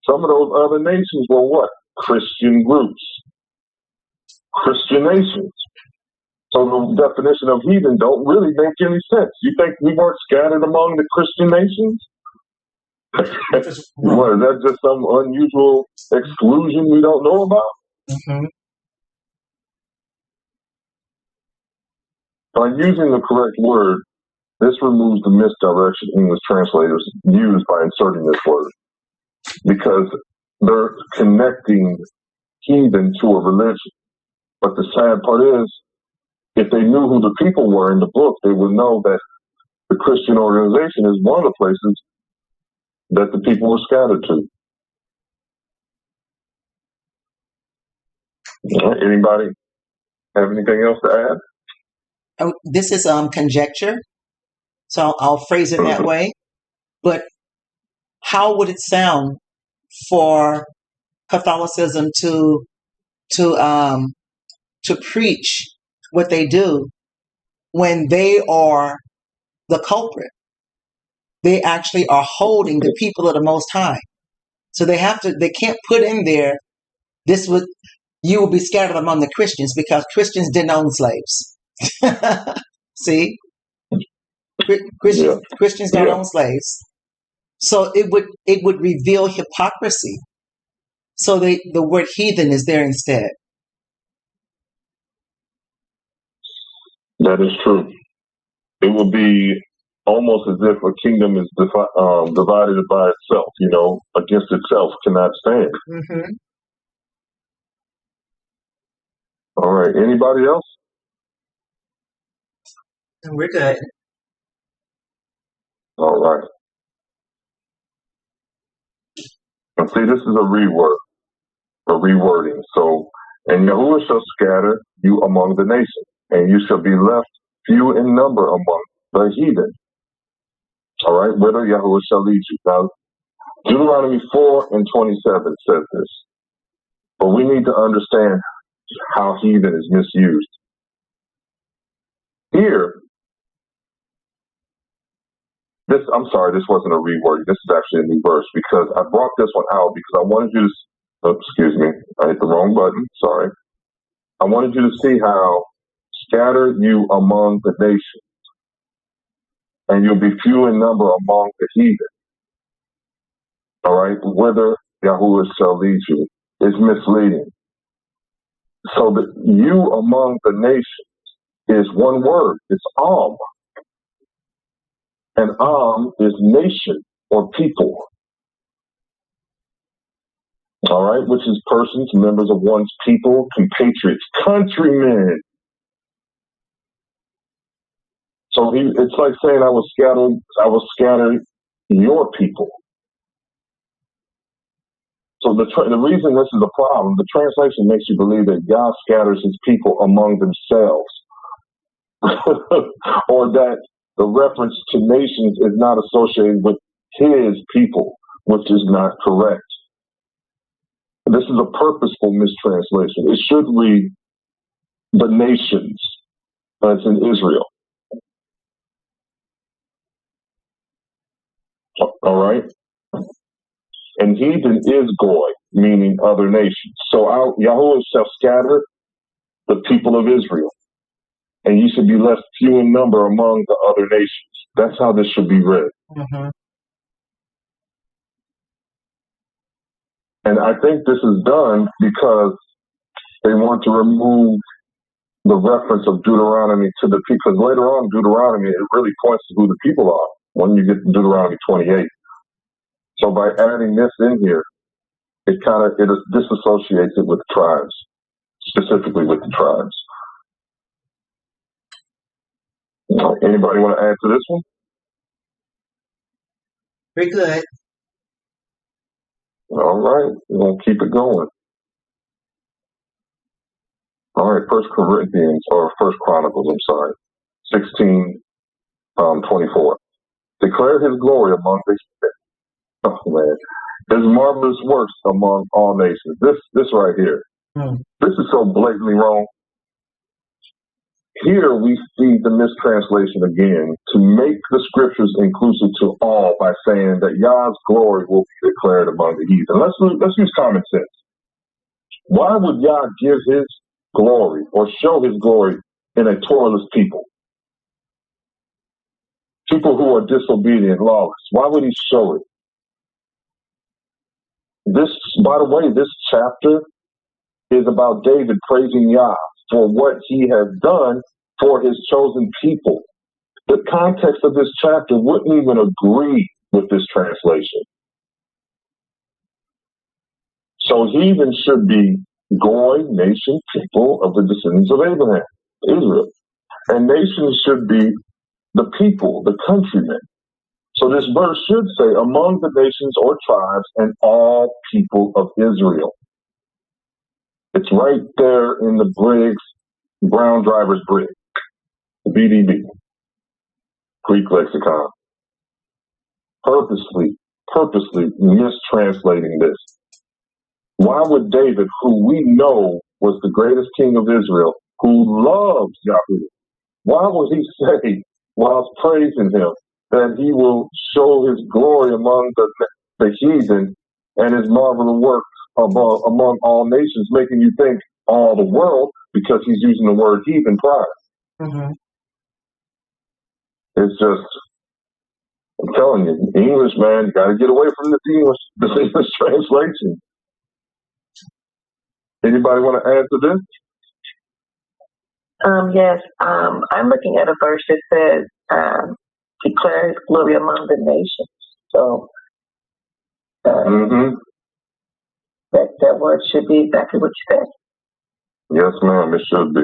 some of those other nations were what? Christian groups. Christian nations. So the definition of heathen don't really make any sense. You think we weren't scattered among the Christian nations? Which is wrong. What, is that just some unusual exclusion we don't know about? Mm-hmm. By using the correct word, this removes the misdirection English translators use by inserting this word, because they're connecting heathen to a religion. But the sad part is, if they knew who the people were in the book, they would know that the Christian organization is one of the places that the people were scattered to. Anybody have anything else to add? Oh, this is conjecture, so I'll phrase it that way. But how would it sound for Catholicism to preach what they do when they are the culprit? They actually are holding the people of the Most High. So they can't put in there, you will be scattered among the Christians, because Christians didn't own slaves. See? Christians don't own slaves. So it would reveal hypocrisy. So the word heathen is there instead. That is true. It will be almost as if a kingdom is divided by itself, against itself cannot stand. Mm-hmm. All right. Anybody else? We're good. All right. And see, this is a rewording. So, and Yahuwah shall scatter you among the nations, and you shall be left few in number among the heathen. All right, whither Yahuwah shall lead you. Now, Deuteronomy 4:27 says this, but we need to understand how heathen is misused. Here, this wasn't a rewording. This is actually a new verse, because I brought this one out because I wanted you to, excuse me, I hit the wrong button, sorry. I wanted you to see how scattered you among the nations, and you'll be few in number among the heathen. All right, whither Yahuwah shall lead you is misleading. So that you among the nations is one word. It's Am. And Am is nation or people. All right, which is persons, members of one's people, compatriots, countrymen. So it's like saying I will scatter your people. So the reason this is a problem, the translation makes you believe that God scatters his people among themselves. Or that the reference to nations is not associated with his people, which is not correct. This is a purposeful mistranslation. It should read the nations, as in Israel. All right? And heathen is goy, meaning other nations. So Yahuwah shall scatter the people of Israel, and you should be left few in number among the other nations. That's how this should be read. Mm-hmm. And I think this is done because they want to remove the reference of Deuteronomy to the people. Because later on, Deuteronomy, it really points to who the people are when you get to Deuteronomy 28. So by adding this in here, it disassociates it with the tribes, specifically with the tribes. Anybody want to add to this one? Very good. All right, we're going to keep it going. All right, First Chronicles, 16:24. Declare his glory among the his marvelous works among all nations. This right here, This is so blatantly wrong. Here we see the mistranslation again to make the scriptures inclusive to all by saying that Yah's glory will be declared among the heathen. Let's use common sense. Why would Yah give his glory or show his glory in a Torahless people? People who are disobedient, lawless. Why would he show it? this, by the way, this chapter is about David praising Yah for what he has done for his chosen people. The context of this chapter wouldn't even agree with this translation. So heathen should be Goy, nation, people of the descendants of Abraham, Israel. And nations should be the people, the countrymen. So this verse should say, among the nations or tribes and all people of Israel. It's right there in the Briggs, Brown Driver's Brig, BDB, Greek lexicon. Purposely mistranslating this. Why would David, who we know was the greatest king of Israel, who loves Yahweh, why would he say, whilst praising him, that he will show his glory among the heathen and his marvelous works among all nations, making you think all the world, because he's using the word heathen prior. Mm-hmm. It's just, I'm telling you, English, man, you got to get away from this English translation. Anybody want to add to this? Yes. I'm looking at a verse that says, declare his glory among the nations. So that word should be exactly what you said. Yes, ma'am, it should be.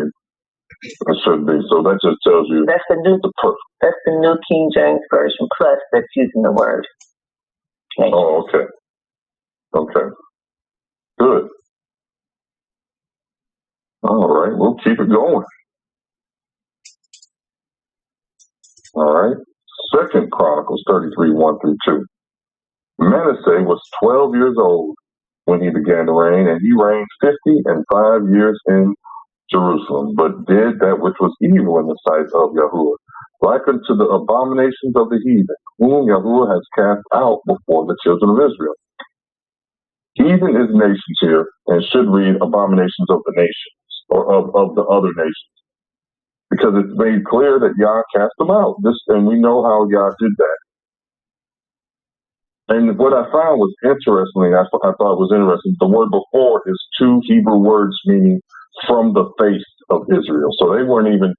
It should be. So that just tells you that's the new King James Version plus that's using the word. Okay. Oh, okay. Okay. Good. All right, we'll keep it going. All right. 2 Chronicles 33, 1 through 2. Manasseh was 12 years old when he began to reign, and he reigned 50 years in Jerusalem, but did that which was evil in the sight of Yahuwah, like unto the abominations of the heathen, whom Yahuwah has cast out before the children of Israel. Heathen is nations here, and should read abominations of the nations, or of the other nations, because it's made clear that Yah cast them out. And we know how Yah did that. And what I found was interesting, I thought was interesting, the word before is two Hebrew words meaning from the face of Israel. So they weren't even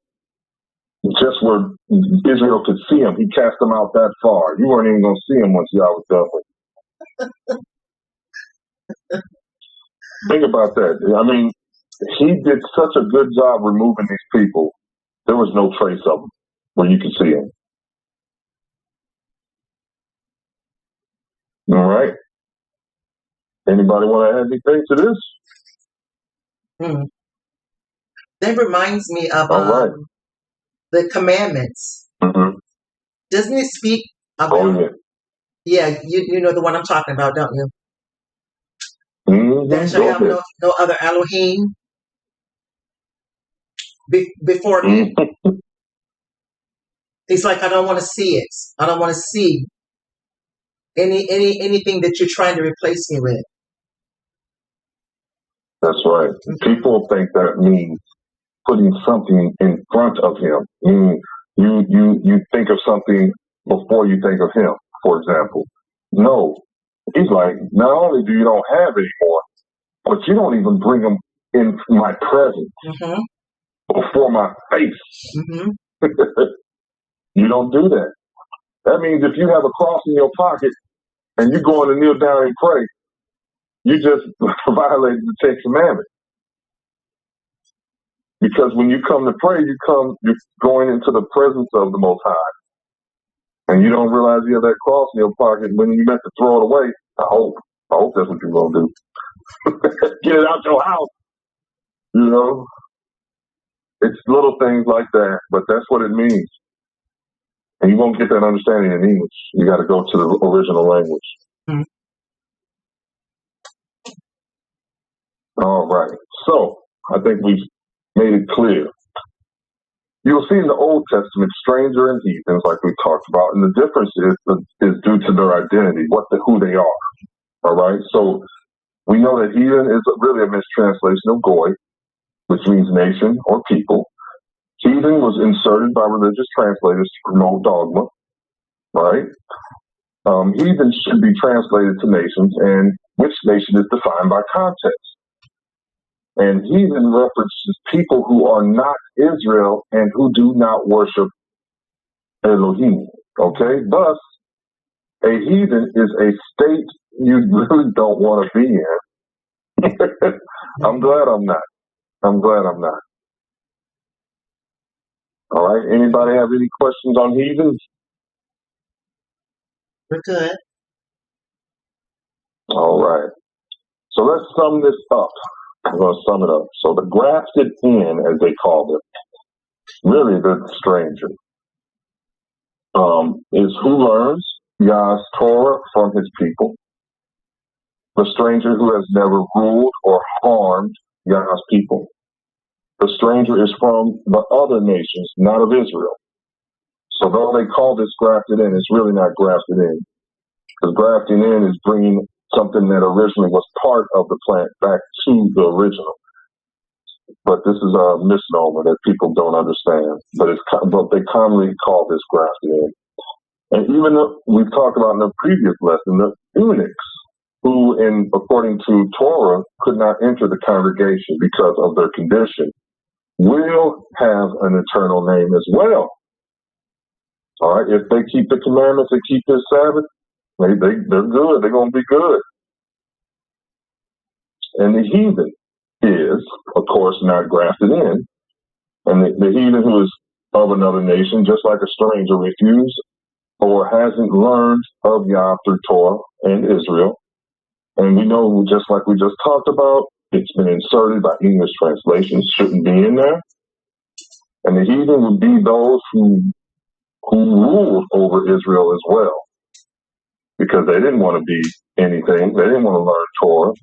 just where Israel could see him. He cast them out that far. You weren't even going to see him once Yah was done with him. Think about that. I mean, he did such a good job removing these people. There was no trace of them where you could see them. All right. Anybody want to add anything to this? That reminds me of the commandments. Mm-hmm. Doesn't it speak about? Oh, yeah, you know the one I'm talking about, don't you? Mm-hmm. There shall have no other Elohim before me. Mm-hmm. He's like, I don't want to see it. I don't want to see anything that you're trying to replace me with. That's right. Mm-hmm. People think that means putting something in front of him. You think of something before you think of him, for example. No. He's like, not only do you don't have anymore, but you don't even bring them in my presence before my face. Mm-hmm. You don't do that. That means if you have a cross in your pocket and you're going to kneel down and pray, you just violated the Ten Commandments. Because when you come to pray, you're going into the presence of the Most High. And you don't realize you have that cross in your pocket when you meant to throw it away. I hope that's what you're going to do. Get it out your house. You know? It's little things like that, but that's what it means. And you won't get that understanding in English. You got to go to the original language. Mm-hmm. All right. So I think we've made it clear. You'll see in the Old Testament stranger and heathens, like we talked about, and the difference is due to their identity, who they are. All right. So we know that heathen is really a mistranslation of goy, which means nation or people. Heathen was inserted by religious translators to promote dogma, right? Heathen should be translated to nations, and which nation is defined by context. And heathen references people who are not Israel and who do not worship Elohim. Okay? Thus, a heathen is a state you really don't want to be in. I'm glad I'm not. I'm glad I'm not. All right. Anybody have any questions on heathens? We're good. All right. So let's sum this up. I'm going to sum it up. So the grafted in, as they call it, really the stranger, is who learns Yah's Torah from his people. The stranger who has never ruled or harmed Yah's people. The stranger is from the other nations, not of Israel. So though they call this grafted in, it's really not grafted in. Because grafting in is bringing something that originally was part of the plant back to the original. But this is a misnomer that people don't understand. But they commonly call this grafted in. And even though we've talked about in the previous lesson, the eunuchs, who, according to Torah, could not enter the congregation because of their condition, will have an eternal name as well. All right, if they keep the commandments and keep this Sabbath, they're good. They're going to be good. And the heathen is, of course, not grafted in. And the heathen who is of another nation, just like a stranger, refused or hasn't learned of Yah through Torah and Israel. And we know, just like we just talked about, it's been inserted by English translations, shouldn't be in there. And the heathen would be those who ruled over Israel as well, because they didn't want to be anything. They didn't want to learn Torah.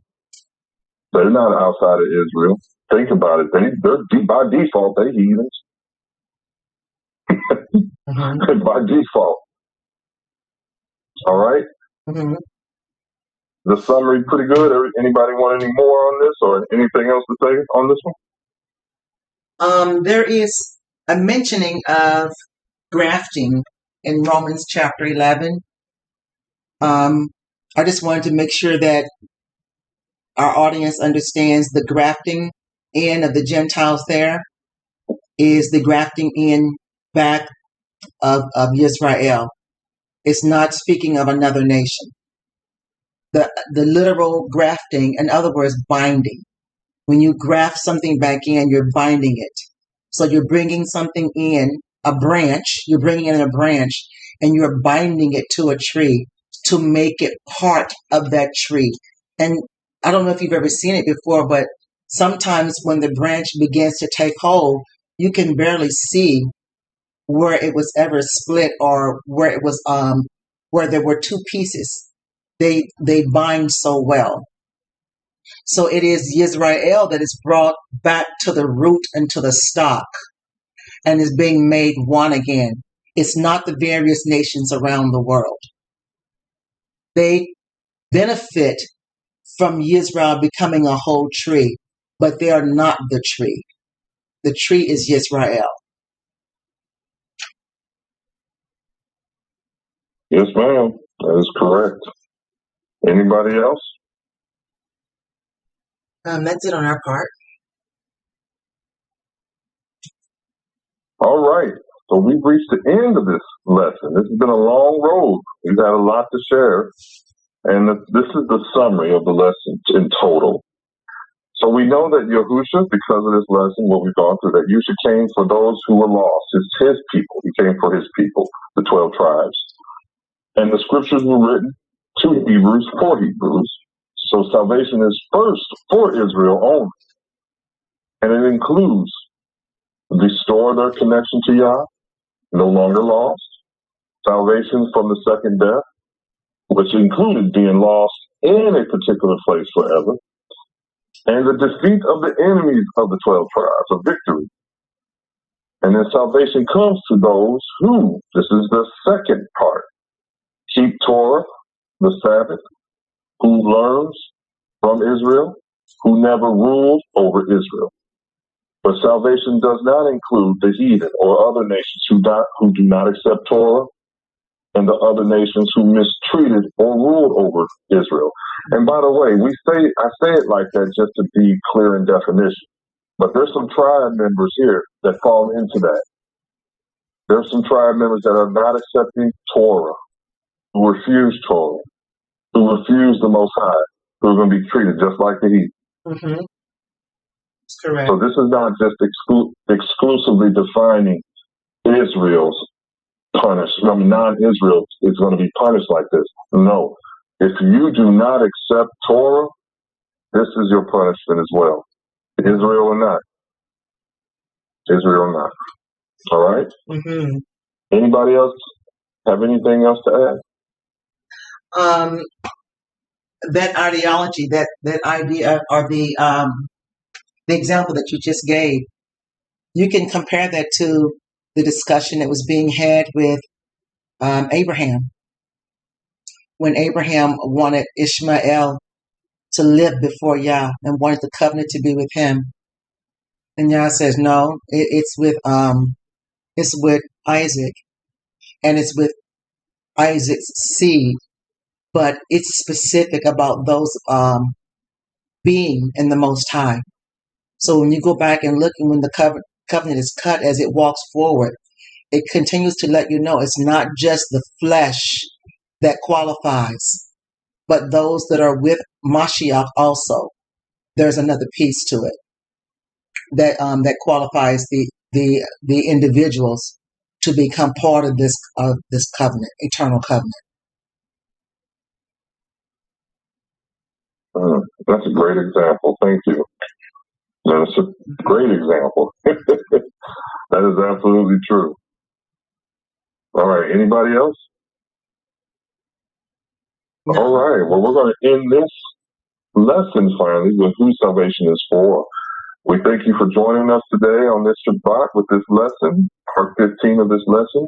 They're not outside of Israel. Think about it. They're by default, they're heathens. Mm-hmm. By default. All right? Mm-hmm. The summary pretty good. Anybody want any more on this or anything else to say on this one? There is a mentioning of grafting in Romans chapter 11. I just wanted to make sure that our audience understands the grafting in of the Gentiles there is the grafting in back of Israel. It's not speaking of another nation. The literal grafting, in other words, binding. When you graft something back in, you're binding it. So you're bringing something in, a branch, you're bringing in a branch, and you're binding it to a tree to make it part of that tree. And I don't know if you've ever seen it before, but sometimes when the branch begins to take hold, you can barely see where it was ever split or where it was where there were two pieces. They bind so well. So it is Yisrael that is brought back to the root and to the stock and is being made one again. It's not the various nations around the world. They benefit from Yisrael becoming a whole tree, but they are not the tree. The tree is Yisrael. Yes, ma'am. That is correct. Anybody else? That's it on our part. All right. So we've reached the end of this lesson. This has been a long road. We've had a lot to share. And this is the summary of the lesson in total. So we know that Yahusha, because of this lesson, what we've gone through, that Yahusha came for those who were lost. It's his people. He came for his people, the 12 tribes. And the scriptures were written to Hebrews for Hebrews. So salvation is first for Israel only. And it includes restore their connection to Yah, no longer lost, salvation from the second death, which included being lost in a particular place forever, and the defeat of the enemies of the 12 tribes, of victory. And then salvation comes to those who, this is the second part, keep Torah, the Sabbath, who learns from Israel, who never ruled over Israel. But salvation does not include the heathen or other nations who do not accept Torah and the other nations who mistreated or ruled over Israel. And by the way, I say it like that just to be clear in definition. But there's some tribe members here that fall into that. There's some tribe members that are not accepting Torah, who refuse Torah, who refuse the Most High, who are going to be treated just like the heathen. Mm-hmm. Correct. So this is not just exclusively defining Israel's punishment. I mean, non-Israel is going to be punished like this. No. If you do not accept Torah, this is your punishment as well. Israel or not. Israel or not. All right? Mm-hmm. Anybody else have anything else to add? That ideology, that idea, or the example that you just gave, you can compare that to the discussion that was being had with Abraham. When Abraham wanted Ishmael to live before Yah and wanted the covenant to be with him, and Yah says, no, it's with Isaac, and it's with Isaac's seed, but it's specific about those being in the Most High. So when you go back and look, and when the covenant is cut as it walks forward, it continues to let you know it's not just the flesh that qualifies, but those that are with Mashiach also. There's another piece to it that qualifies the individuals to become part of this covenant, eternal covenant. That's a great example. Thank you. That's a great example. That is absolutely true. All right. Anybody else? No. All right. Well, we're going to end this lesson finally with who salvation is for. We thank you for joining us today on this Shabbat with this lesson, part 15 of this lesson.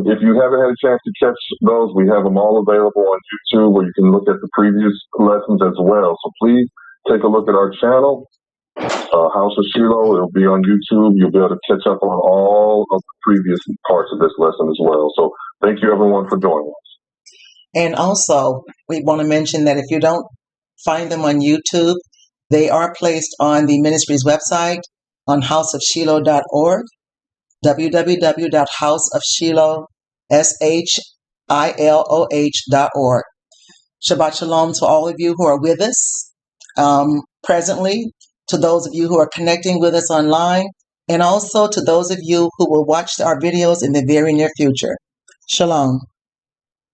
If you haven't had a chance to catch those, we have them all available on YouTube where you can look at the previous lessons as well. So please take a look at our channel, House of Shiloh. It'll be on YouTube. You'll be able to catch up on all of the previous parts of this lesson as well. So thank you, everyone, for joining us. And also, we want to mention that if you don't find them on YouTube, they are placed on the ministry's website on houseofshiloh.org, www.houseofshiloh.org. Shabbat Shalom to all of you who are with us presently, to those of you who are connecting with us online, and also to those of you who will watch our videos in the very near future. Shalom.